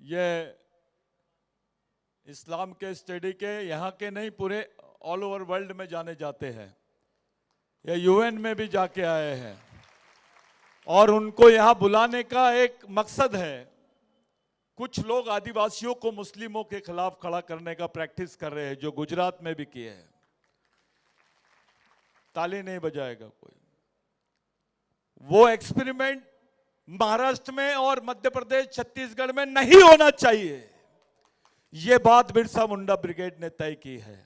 ये इस्लाम के स्टडी के यहाँ के नहीं, पूरे ऑल ओवर वर्ल्ड में जाने जाते हैं। ये यूएन में भी जाके आए हैं और उनको यहाँ बुलाने का एक मकसद है। कुछ लोग आदिवासियों को मुस्लिमों के खिलाफ खड़ा करने का प्रैक्टिस कर रहे हैं, जो गुजरात में भी किए हैं। ताली नहीं बजाएगा कोई। वो एक्सपेरिमेंट महाराष्ट्र में और मध्य प्रदेश, छत्तीसगढ़ में नहीं होना चाहिए। ये बात बिरसा मुंडा ब्रिगेड ने तय की है।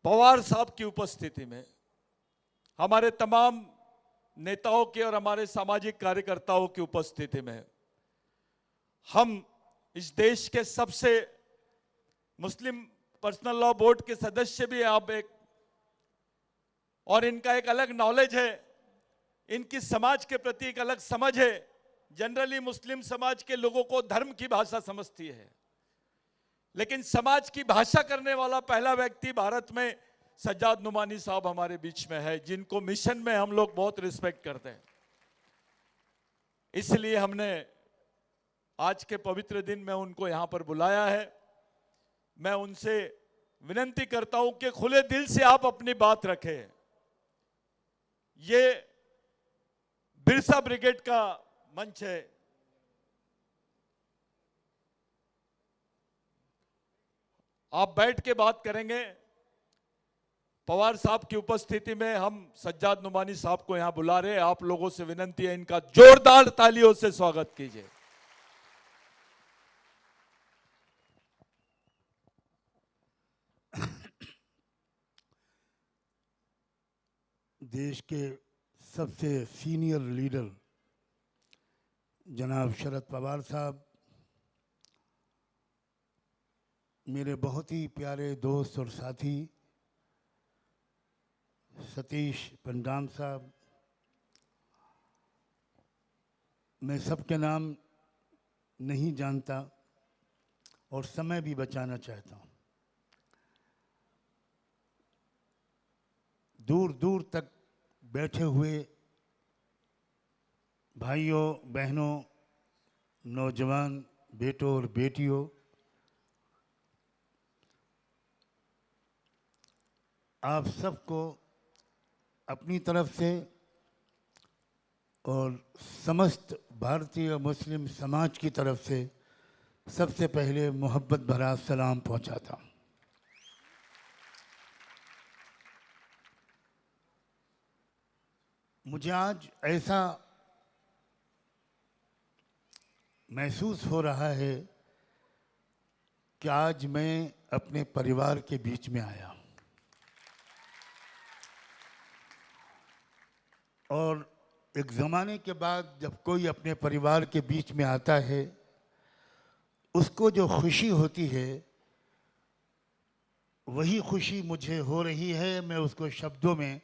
पवार साहब की उपस्थिति में, हमारे तमाम नेताओं की और हमारे सामाजिक कार्यकर्ताओं की उपस्थिति में, हम इस देश के सबसे मुस्लिम पर्सनल लॉ बोर्ड के सदस्य भी हैं आप एक, और इनका एक अलग नॉलेज है, इनकी समाज के प्रति एक अलग समझ है। जनरली मुस्लिम समाज के लोगों को धर्म की भाषा समझती है, लेकिन समाज की भाषा करने वाला पहला व्यक्ति भारत में सज्जाद नुमानी साहब हमारे बीच में है, जिनको मिशन में हम लोग बहुत रिस्पेक्ट करते हैं। इसलिए हमने आज के पवित्र दिन में उनको यहां पर बुलाया है। मैं उनसे विनती करता हूं कि खुले दिल से आप अपनी बात रखें। ये बिरसा ब्रिगेड का मंच है। आप बैठ के बात करेंगे। पवार साहब की उपस्थिति में हम सज्जाद नुमानी साहब को यहां बुला रहे हैं। आप लोगों से विनती है, इनका जोरदार तालियों से स्वागत कीजिए। देश के सबसे सीनियर लीडर जनाब शरद पवार साहब, मेरे बहुत ही प्यारे दोस्त और साथी सतीश पंडाम साहब, मैं सबके नाम नहीं जानता और समय भी बचाना चाहता हूँ। दूर दूर तक बैठे हुए भाइयों बहनों, नौजवान बेटों और बेटियों, आप सबको अपनी तरफ से और समस्त भारतीय मुस्लिम समाज की तरफ से सबसे पहले मोहब्बत भरा सलाम पहुंचाता हूं। मुझे आज ऐसा महसूस हो रहा है कि आज मैं अपने परिवार के बीच में आया हूं। और एक ज़माने के बाद जब कोई अपने परिवार के बीच में आता है, उसको जो खुशी होती है, वही खुशी मुझे हो रही है। मैं उसको शब्दों में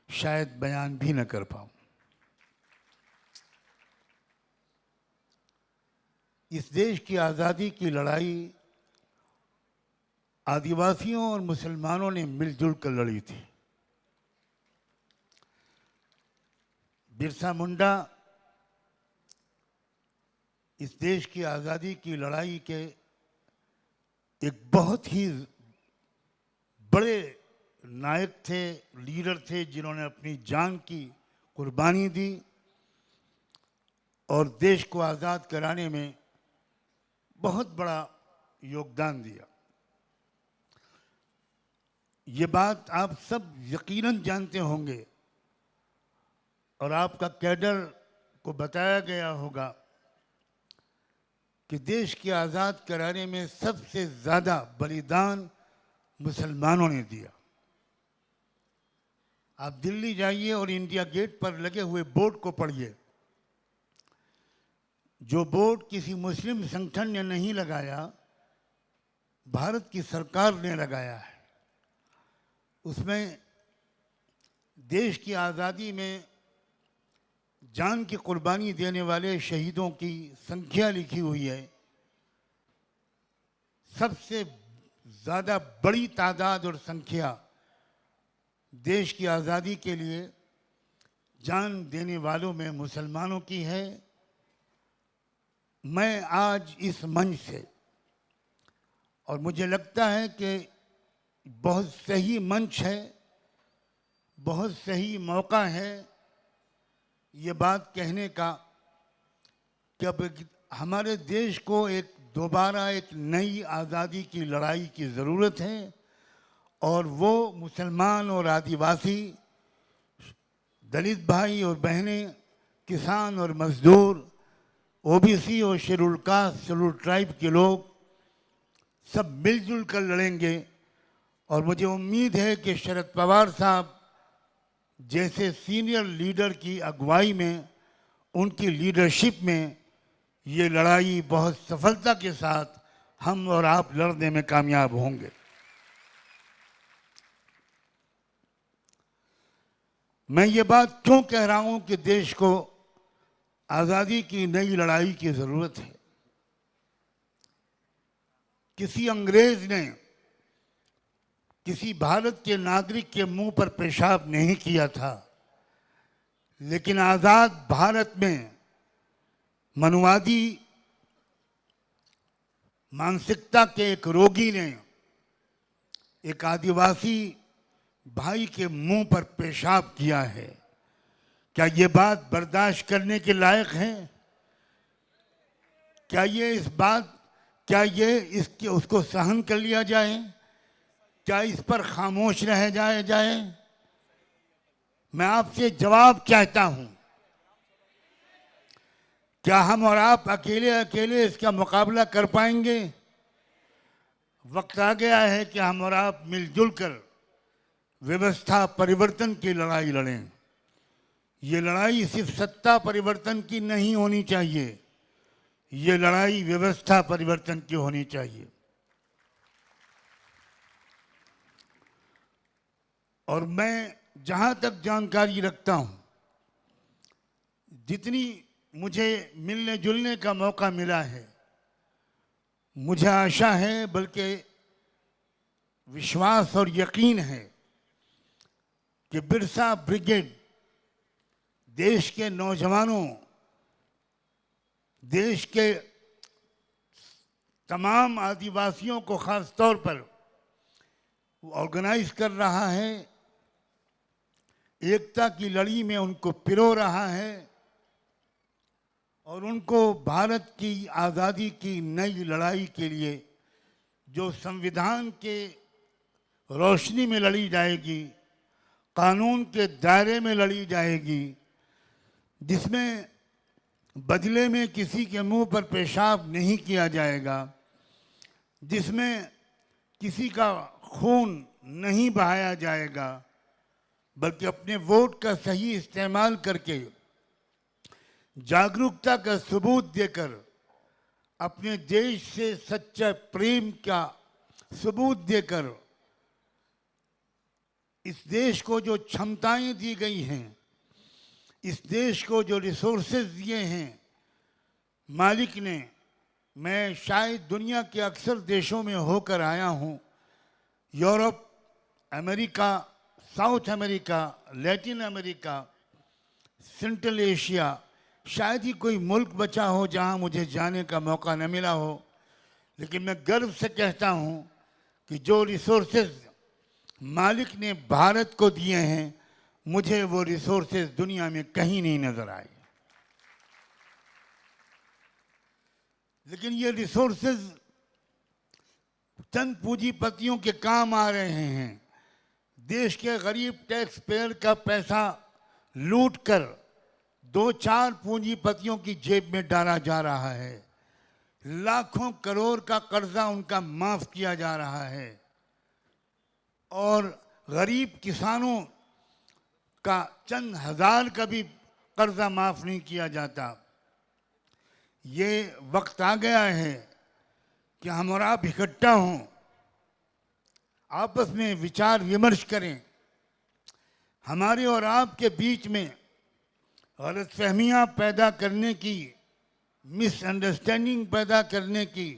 शायद बयान भी न कर पाऊं। इस देश की आज़ादी की लड़ाई आदिवासियों और मुसलमानों ने मिलजुल कर लड़ी थी। बिरसा मुंडा इस देश की आज़ादी की लड़ाई के एक बहुत ही बड़े नायक थे, लीडर थे, जिन्होंने अपनी जान की कुर्बानी दी और देश को आज़ाद कराने में बहुत बड़ा योगदान दिया। ये बात आप सब यकीनन जानते होंगे और आपका कैडर को बताया गया होगा कि देश की आज़ाद कराने में सबसे ज़्यादा बलिदान मुसलमानों ने दिया। आप दिल्ली जाइए और इंडिया गेट पर लगे हुए बोर्ड को पढ़िए। जो बोर्ड किसी मुस्लिम संगठन ने नहीं लगाया, भारत की सरकार ने लगाया है। उसमें देश की आज़ादी में जान की कुर्बानी देने वाले शहीदों की संख्या लिखी हुई है। सबसे ज़्यादा बड़ी तादाद और संख्या देश की आज़ादी के लिए जान देने वालों में मुसलमानों की है। मैं आज इस मंच से, और मुझे लगता है कि बहुत सही मंच है, बहुत सही मौका है ये बात कहने का कि अब हमारे देश को दोबारा एक नई आज़ादी की लड़ाई की ज़रूरत है, और वो मुसलमान और आदिवासी, दलित भाई और बहनें, किसान और मजदूर, ओबीसी और शेड्यूल कास्ट, शेड्यूल ट्राइब के लोग सब मिलजुल कर लड़ेंगे। और मुझे उम्मीद है कि शरद पवार साहब जैसे सीनियर लीडर की अगुवाई में, उनकी लीडरशिप में ये लड़ाई बहुत सफलता के साथ हम और आप लड़ने में कामयाब होंगे। मैं ये बात क्यों कह रहा हूं कि देश को आज़ादी की नई लड़ाई की ज़रूरत है? किसी अंग्रेज ने किसी भारत के नागरिक के मुंह पर पेशाब नहीं किया था, लेकिन आज़ाद भारत में मनुवादी मानसिकता के एक रोगी ने एक आदिवासी भाई के मुंह पर पेशाब किया है। क्या ये बात बर्दाश्त करने के लायक है? क्या ये इसके उसको सहन कर लिया जाए? क्या इस पर खामोश रह जाए? मैं आपसे जवाब चाहता हूं। क्या हम और आप अकेले अकेले इसका मुकाबला कर पाएंगे? वक्त आ गया है कि हम और आप मिलजुल कर व्यवस्था परिवर्तन की लड़ाई लड़ें। ये लड़ाई सिर्फ सत्ता परिवर्तन की नहीं होनी चाहिए, ये लड़ाई व्यवस्था परिवर्तन की होनी चाहिए। और मैं जहां तक जानकारी रखता हूं, जितनी मुझे मिलने जुलने का मौका मिला है, मुझे आशा है, बल्कि विश्वास और यकीन है कि बिरसा ब्रिगेड देश के नौजवानों, देश के तमाम आदिवासियों को खास तौर पर ऑर्गेनाइज कर रहा है, एकता की लड़ी में उनको पिरो रहा है और उनको भारत की आज़ादी की नई लड़ाई के लिए जो संविधान के रोशनी में लड़ी जाएगी, कानून के दायरे में लड़ी जाएगी, जिसमें बदले में किसी के मुंह पर पेशाब नहीं किया जाएगा, जिसमें किसी का खून नहीं बहाया जाएगा, बल्कि अपने वोट का सही इस्तेमाल करके जागरूकता का सबूत देकर अपने देश से सच्चा प्रेम का सबूत देकर इस देश को जो क्षमताएं दी गई हैं, इस देश को जो रिसोर्सेज दिए हैं मालिक ने, मैं शायद दुनिया के अक्सर देशों में होकर आया हूं, Europe, America, south America, Latin America, central Asia, शायद ही कोई मुल्क बचा हो जहां मुझे जाने का मौका न मिला हो, लेकिन मैं गर्व से कहता हूं कि जो रिसोर्सेज मालिक ने भारत को दिए हैं, मुझे वो रिसोर्सेज दुनिया में कहीं नहीं नजर आए। लेकिन ये रिसोर्सेज चंद पूंजीपतियों के काम आ रहे हैं। देश के गरीब टैक्स पेयर का पैसा लूट कर 2-4 पूंजीपतियों की जेब में डाला जा रहा है। लाखों करोड़ का कर्जा उनका माफ किया जा रहा है और गरीब किसानों का चंद हजार का भी कर्जा माफ नहीं किया जाता। ये वक्त आ गया है कि हम और आप इकट्ठा हों, आपस में विचार विमर्श करें, हमारे और आपके बीच में गलतफहमियां पैदा करने की, मिसअंडरस्टैंडिंग पैदा करने की,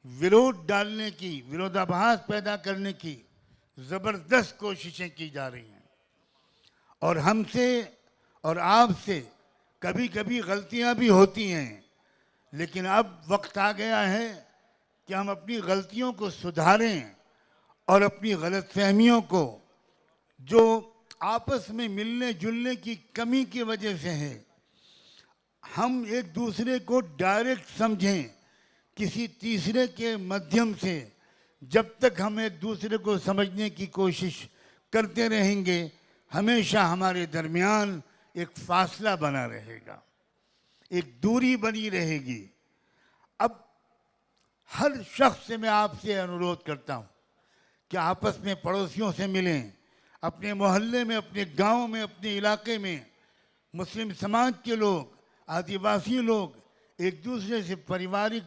विरोध डालने की, विरोधाभास पैदा करने की जबरदस्त कोशिशें की जा रही हैं। और हमसे और आपसे कभी कभी गलतियां भी होती हैं, लेकिन अब वक्त आ गया है कि हम अपनी गलतियों को सुधारें और अपनी गलतफहमियों को जो आपस में मिलने जुलने की कमी की वजह से है, हम एक दूसरे को डायरेक्ट समझें किसी तीसरे के माध्यम से। जब तक हम एक दूसरे को समझने की कोशिश करते रहेंगे, हमेशा हमारे दरमियान एक फासला बना रहेगा, एक दूरी बनी रहेगी। अब हर शख्स से मैं आपसे अनुरोध करता हूँ कि आपस में पड़ोसियों से मिलें, अपने मोहल्ले में, अपने गांव में, अपने इलाके में मुस्लिम समाज के लोग, आदिवासी लोग एक दूसरे से पारिवारिक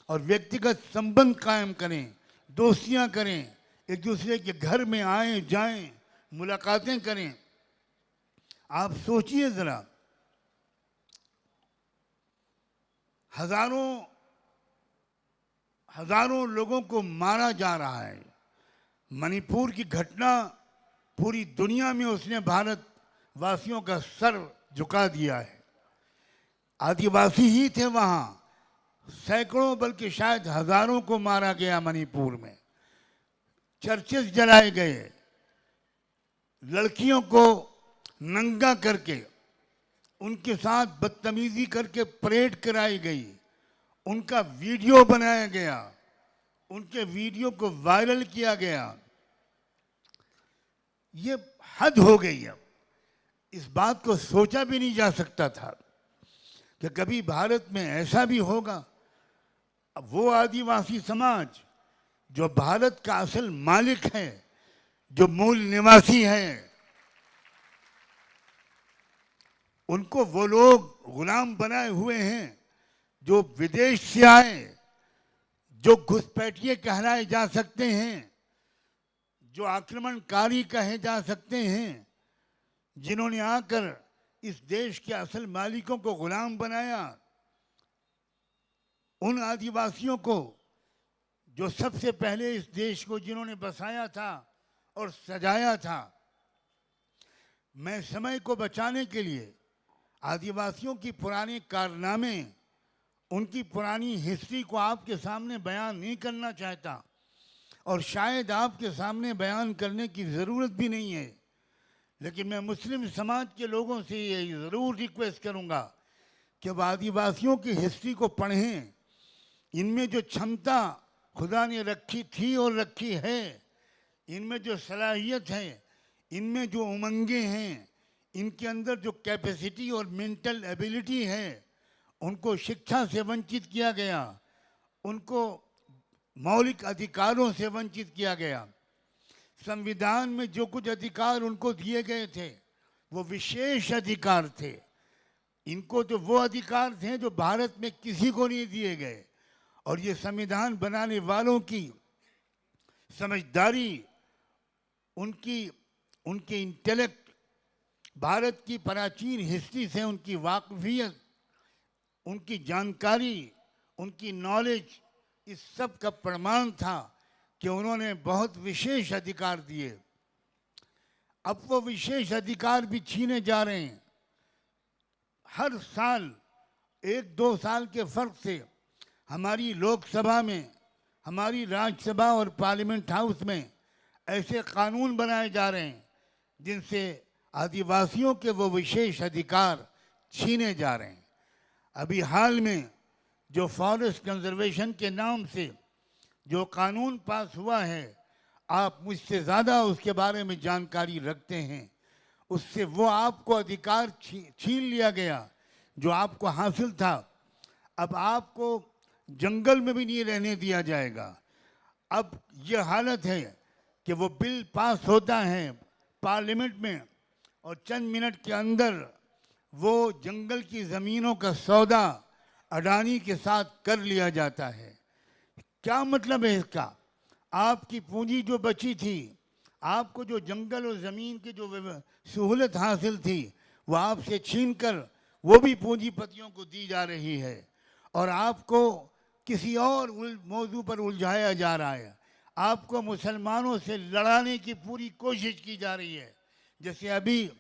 और व्यक्तिगत संबंध कायम करें, दोस्तियां करें, एक दूसरे के घर में आएं जाएं, मुलाकातें करें। आप सोचिए ज़रा, हजारों लोगों को मारा जा रहा है। मणिपुर की घटना पूरी दुनिया में उसने भारत वासियों का सर झुका दिया है। आदिवासी ही थे वहाँ, सैकड़ों बल्कि शायद हजारों को मारा गया मणिपुर में। चर्चेस जलाए गए, लड़कियों को नंगा करके उनके साथ बदतमीजी करके परेड कराई गई, उनका वीडियो बनाया गया, उनके वीडियो को वायरल किया गया। ये हद हो गई। अब इस बात को सोचा भी नहीं जा सकता था कि कभी भारत में ऐसा भी होगा। अब वो आदिवासी समाज जो भारत का असल मालिक है, जो मूल निवासी है, उनको वो लोग गुलाम बनाए हुए हैं जो विदेश से आए, जो घुसपैठिए कहलाए जा सकते हैं, जो आक्रमणकारी कहे जा सकते हैं, जिन्होंने आकर इस देश के असल मालिकों को गुलाम बनाया। उन आदिवासियों को जो सबसे पहले इस देश को जिन्होंने बसाया था और सजाया था, मैं समय को बचाने के लिए आदिवासियों की पुराने कारनामे, उनकी पुरानी हिस्ट्री को आपके सामने बयान नहीं करना चाहता, और शायद आपके सामने बयान करने की ज़रूरत भी नहीं है। लेकिन मैं मुस्लिम समाज के लोगों से ये ज़रूर रिक्वेस्ट करूँगा कि अब आदिवासियों की हिस्ट्री को पढ़ें। इनमें जो क्षमता खुदा ने रखी थी और रखी है, इनमें जो सलाहियत है, इनमें जो उमंगें हैं, इनके अंदर जो कैपेसिटी और मेंटल एबिलिटी है, उनको शिक्षा से वंचित किया गया, उनको मौलिक अधिकारों से वंचित किया गया। संविधान में जो कुछ अधिकार उनको दिए गए थे वो विशेष अधिकार थे। इनको तो वो अधिकार थे जो भारत में किसी को नहीं दिए गए। और ये संविधान बनाने वालों की समझदारी, उनके इंटेलेक्ट, भारत की प्राचीन हिस्ट्री से उनकी वाकफियत, उनकी जानकारी, उनकी नॉलेज, इस सब का प्रमाण था कि उन्होंने बहुत विशेष अधिकार दिए। अब वो विशेष अधिकार भी छीने जा रहे हैं। हर साल 1-2 साल के फर्क से हमारी लोकसभा में, हमारी राज्यसभा और पार्लियामेंट हाउस में ऐसे कानून बनाए जा रहे हैं जिनसे आदिवासियों के वो विशेष अधिकार छीने जा रहे हैं। अभी हाल में जो फॉरेस्ट कंजर्वेशन के नाम से जो कानून पास हुआ है, आप मुझसे ज़्यादा उसके बारे में जानकारी रखते हैं। उससे वो आपको अधिकार छीन लिया गया जो आपको हासिल था। अब आपको जंगल में भी नहीं रहने दिया जाएगा। अब ये हालत है कि वो बिल पास होता है पार्लियामेंट में और चंद मिनट के अंदर वो जंगल की ज़मीनों का सौदा अडानी के साथ कर लिया जाता है। क्या मतलब है इसका? आपकी पूंजी जो बची थी, आपको जो जंगल और ज़मीन की जो सहूलत हासिल थी, वो आपसे छीनकर वो भी पूंजीपतियों को दी जा रही है और आपको किसी और मौजू पर उलझाया जा रहा है। आपको मुसलमानों से लड़ाने की पूरी कोशिश की जा रही है। जैसे अभी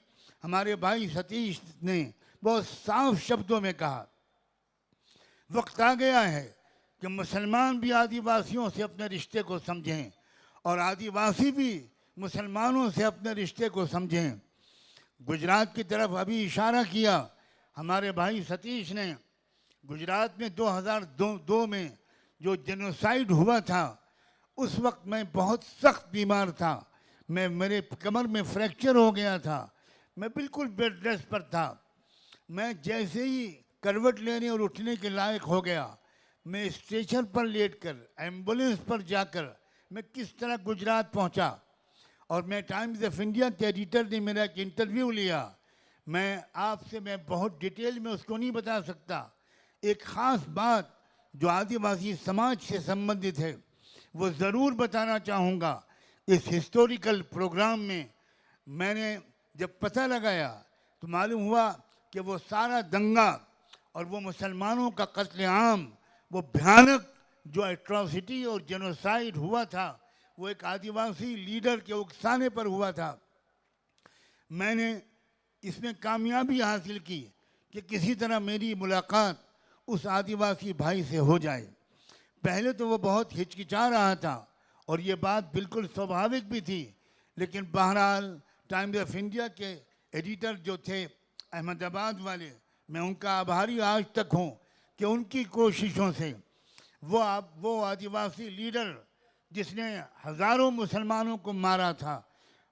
हमारे भाई सतीश ने बहुत साफ शब्दों में कहा वक्त आ गया है कि मुसलमान भी आदिवासियों से अपने रिश्ते को समझें और आदिवासी भी मुसलमानों से अपने रिश्ते को समझें। गुजरात की तरफ अभी इशारा किया हमारे भाई सतीश ने। गुजरात में 2002 में जो जेनोसाइड हुआ था, उस वक्त मैं बहुत सख्त बीमार था। मेरे कमर में फ्रैक्चर हो गया था, मैं बिल्कुल बेड रेस्ट पर था। मैं जैसे ही करवट लेने और उठने के लायक हो गया, मैं स्टेशन पर लेटकर एम्बुलेंस पर जाकर मैं किस तरह गुजरात पहुंचा। और मैं टाइम्स ऑफ इंडिया के एडिटर ने मेरा एक इंटरव्यू लिया। मैं बहुत डिटेल में उसको नहीं बता सकता। एक ख़ास बात जो आदिवासी समाज से संबंधित है वो ज़रूर बताना चाहूँगा। इस हिस्टोरिकल प्रोग्राम में मैंने जब पता लगाया तो मालूम हुआ कि वो सारा दंगा और वो मुसलमानों का कत्लेआम, वो भयानक जो एट्रॉसिटी और जेनोसाइड हुआ था, वो एक आदिवासी लीडर के उकसाने पर हुआ था। मैंने इसमें कामयाबी हासिल की कि किसी तरह मेरी मुलाकात उस आदिवासी भाई से हो जाए। पहले तो वो बहुत हिचकिचा रहा था और ये बात बिल्कुल स्वाभाविक भी थी, लेकिन बहरहाल टाइम्स ऑफ इंडिया के एडिटर जो थे अहमदाबाद वाले, मैं उनका आभारी आज तक हूँ कि उनकी कोशिशों से वो आदिवासी लीडर जिसने हज़ारों मुसलमानों को मारा था,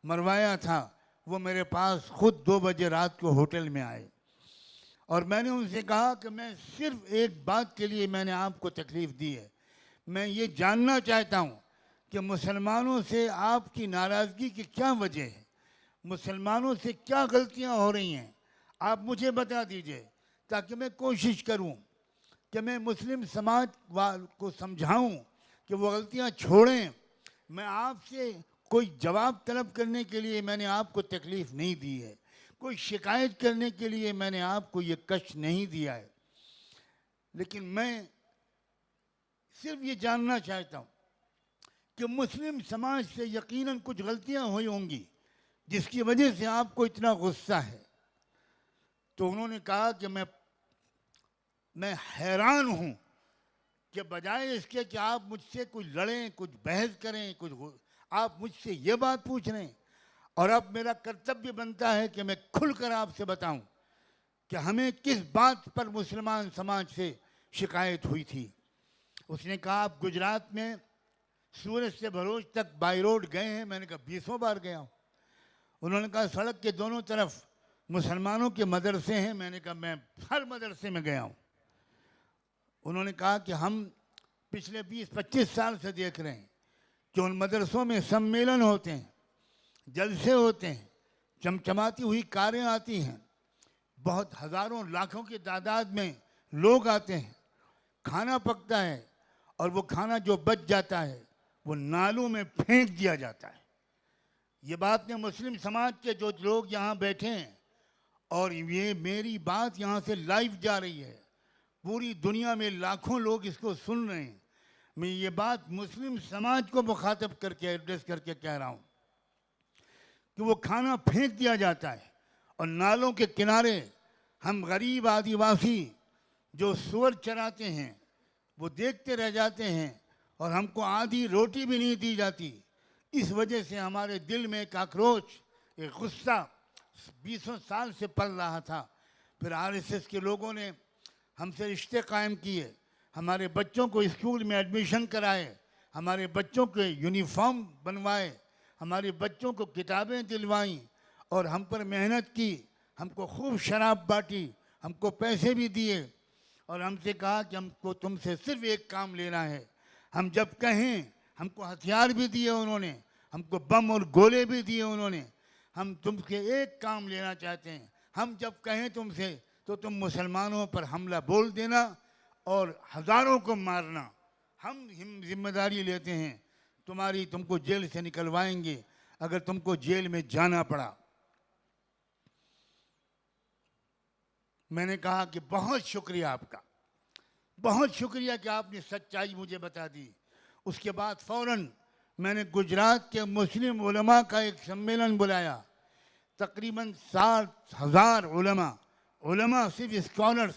मरवाया था, वो मेरे पास खुद 2 बजे रात को होटल में आए। और मैंने उनसे कहा कि मैं सिर्फ एक बात के लिए मैंने आपको तकलीफ़ दी है। मैं ये जानना चाहता हूँ कि मुसलमानों से आपकी नाराज़गी की क्या वजह है, मुसलमानों से क्या गलतियाँ हो रही हैं, आप मुझे बता दीजिए ताकि मैं कोशिश करूँ कि मैं मुस्लिम समाज को समझाऊँ कि वो गलतियाँ छोड़ें। मैं आपसे कोई जवाब तलब करने के लिए मैंने आपको तकलीफ़ नहीं दी है, कोई शिकायत करने के लिए मैंने आपको ये कष्ट नहीं दिया है, लेकिन मैं सिर्फ ये जानना चाहता हूँ कि मुस्लिम समाज से यकीनन कुछ गलतियाँ हुई होंगी जिसकी वजह से आपको इतना गुस्सा है। तो उन्होंने कहा कि मैं हैरान हूँ कि बजाय इसके कि आप मुझसे कुछ लड़ें, कुछ बहस करें, आप मुझसे ये बात पूछ रहे हैं। और अब मेरा कर्तव्य बनता है कि मैं खुलकर आपसे बताऊं कि हमें किस बात पर मुसलमान समाज से शिकायत हुई थी। उसने कहा आप गुजरात में सूरत से भरूच तक बाई रोड गए हैं। मैंने कहा 20 बार गया हूँ। उन्होंने कहा सड़क के दोनों तरफ मुसलमानों के मदरसे हैं। मैंने कहा मैं हर मदरसे में गया हूँ। उन्होंने कहा कि हम पिछले 20-25 साल से देख रहे हैं कि उन मदरसों में सम्मेलन होते हैं, जलसे होते हैं, चमचमाती हुई कारें आती हैं, बहुत हज़ारों लाखों की तादाद में लोग आते हैं, खाना पकता है और वो खाना जो बच जाता है वो नालों में फेंक दिया जाता है। ये बात ने मुस्लिम समाज के जो लोग यहाँ बैठे हैं, और ये मेरी बात यहाँ से लाइव जा रही है, पूरी दुनिया में लाखों लोग इसको सुन रहे हैं। मैं ये बात मुस्लिम समाज को मुखातब करके एड्रेस करके कह रहा हूँ कि वो खाना फेंक दिया जाता है और नालों के किनारे हम गरीब आदिवासी जो सुअर चराते हैं वो देखते रह जाते हैं और हमको आधी रोटी भी नहीं दी जाती। इस वजह से हमारे दिल में एक आक्रोश, एक गुस्सा 20 साल से पल रहा था। फिर आरएसएस के लोगों ने हमसे रिश्ते कायम किए, हमारे बच्चों को स्कूल में एडमिशन कराए, हमारे बच्चों के यूनिफॉर्म बनवाए, हमारे बच्चों को किताबें दिलवाईं और हम पर मेहनत की, हमको खूब शराब बांटी, हमको पैसे भी दिए और हमसे कहा कि हमको तुमसे सिर्फ एक काम लेना है। हम जब कहें, हमको हथियार भी दिए उन्होंने, हमको बम और गोले भी दिए उन्होंने। हम तुमसे एक काम लेना चाहते हैं, हम जब कहें तुमसे तो तुम मुसलमानों पर हमला बोल देना और हज़ारों को मारना। हम जिम्मेदारी लेते हैं, तुमको जेल से निकलवाएंगे अगर तुमको जेल में जाना पड़ा। मैंने कहा कि बहुत शुक्रिया आपका, बहुत शुक्रिया कि आपने सच्चाई मुझे बता दी। उसके बाद फ़ौरन मैंने गुजरात के मुस्लिम उलमा का एक सम्मेलन बुलाया। तकरीबन 60,000 उलमा सिर्फ स्कॉलर्स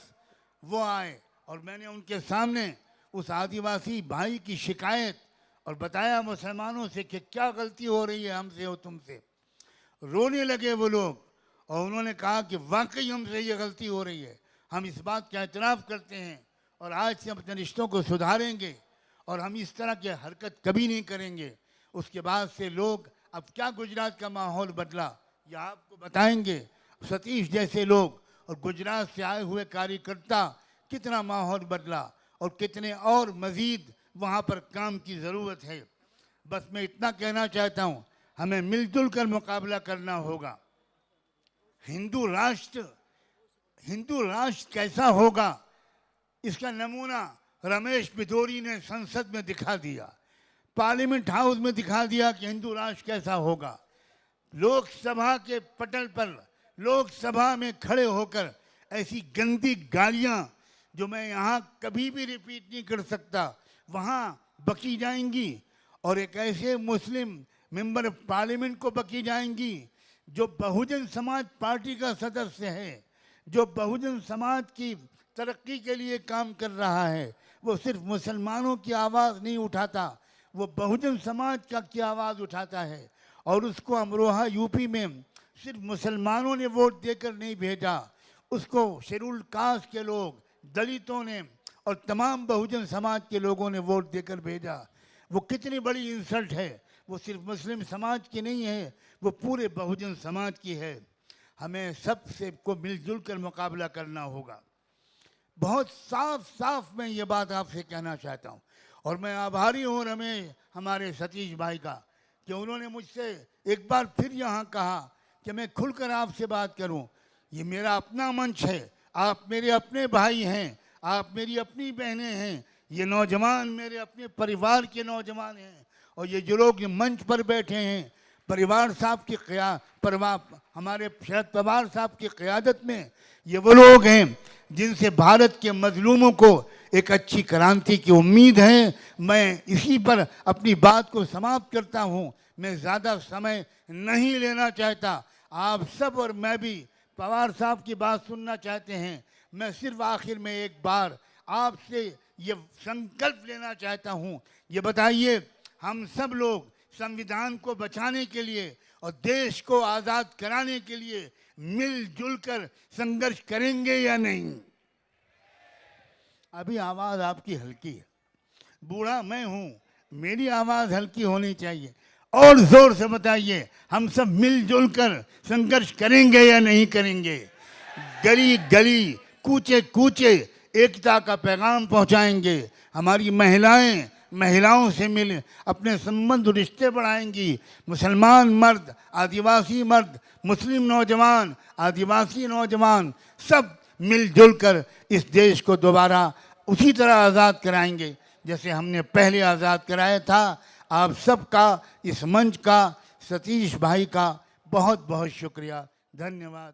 वो आए और मैंने उनके सामने उस आदिवासी भाई की शिकायत और बताया मुसलमानों से कि क्या गलती हो रही है हमसे और तुमसे। रोने लगे वो लोग और उन्होंने कहा कि वाकई हमसे ये गलती हो रही है, हम इस बात का एतराफ़ करते हैं और आज से अपने रिश्तों को सुधारेंगे और हम इस तरह की हरकत कभी नहीं करेंगे। उसके बाद से लोग, अब क्या गुजरात का माहौल बदला यह आपको बताएंगे सतीश जैसे लोग और गुजरात से आए हुए कार्यकर्ता, कितना माहौल बदला और कितने और मज़ीद वहाँ पर काम की ज़रूरत है। बस मैं इतना कहना चाहता हूँ, हमें मिलजुल कर मुकाबला करना होगा। हिंदू राष्ट्र कैसा होगा इसका नमूना रमेश बिधोरी ने संसद में दिखा दिया, पार्लियामेंट हाउस में दिखा दिया कि हिंदू राष्ट्र कैसा होगा। लोकसभा के पटल पर, लोकसभा में खड़े होकर ऐसी गंदी गालियां जो मैं यहाँ कभी भी रिपीट नहीं कर सकता, वहाँ बकी जाएंगी और एक ऐसे मुस्लिम मेंबर ऑफ पार्लियामेंट को बकी जाएंगी जो बहुजन समाज पार्टी का सदस्य है, जो बहुजन समाज की तरक्की के लिए काम कर रहा है। वो सिर्फ मुसलमानों की आवाज़ नहीं उठाता, वो बहुजन समाज की आवाज़ उठाता है। और उसको अमरोहा यूपी में सिर्फ मुसलमानों ने वोट देकर नहीं भेजा, उसको शेड्यूल्ड कास्ट के लोग, दलितों ने और तमाम बहुजन समाज के लोगों ने वोट देकर भेजा। वो कितनी बड़ी इंसल्ट है, वो सिर्फ मुस्लिम समाज की नहीं है, वो पूरे बहुजन समाज की है। हमें सबसे को मिलजुल कर मुकाबला करना होगा। बहुत साफ मैं ये बात आपसे कहना चाहता हूँ और मैं आभारी हूँ हमारे सतीश भाई का कि उन्होंने मुझसे एक बार फिर यहाँ कहा कि मैं खुलकर आपसे बात करूँ। ये मेरा अपना मंच है, आप मेरे अपने भाई हैं, आप मेरी अपनी बहनें हैं, ये नौजवान मेरे अपने परिवार के नौजवान हैं और ये जो लोग मंच पर बैठे हैं परिवार साहब की हमारे शरद पवार साहब की क़यादत में, ये वो लोग हैं जिनसे भारत के मजलूमों को एक अच्छी क्रांति की उम्मीद है। मैं इसी पर अपनी बात को समाप्त करता हूँ, मैं ज़्यादा समय नहीं लेना चाहता। आप सब और मैं भी पवार साहब की बात सुनना चाहते हैं। मैं सिर्फ आखिर में एक बार आपसे ये संकल्प लेना चाहता हूँ, ये बताइए हम सब लोग संविधान को बचाने के लिए और देश को आज़ाद कराने के लिए मिलजुल कर संघर्ष करेंगे या नहीं? अभी आवाज़ आपकी हल्की है, बूढ़ा मैं हूँ, मेरी आवाज़ हल्की होनी चाहिए। और जोर से बताइए, हम सब मिलजुल कर संघर्ष करेंगे या नहीं करेंगे? गली गली, कूचे कूचे एकता का पैगाम पहुँचाएंगे। हमारी महिलाओं से मिल अपने संबंध रिश्ते बढ़ाएंगी। मुसलमान मर्द, आदिवासी मर्द, मुस्लिम नौजवान, आदिवासी नौजवान सब मिलजुल कर इस देश को दोबारा उसी तरह आज़ाद कराएंगे जैसे हमने पहले आज़ाद कराया था। आप सबका, इस मंच का, सतीश भाई का बहुत बहुत शुक्रिया, धन्यवाद।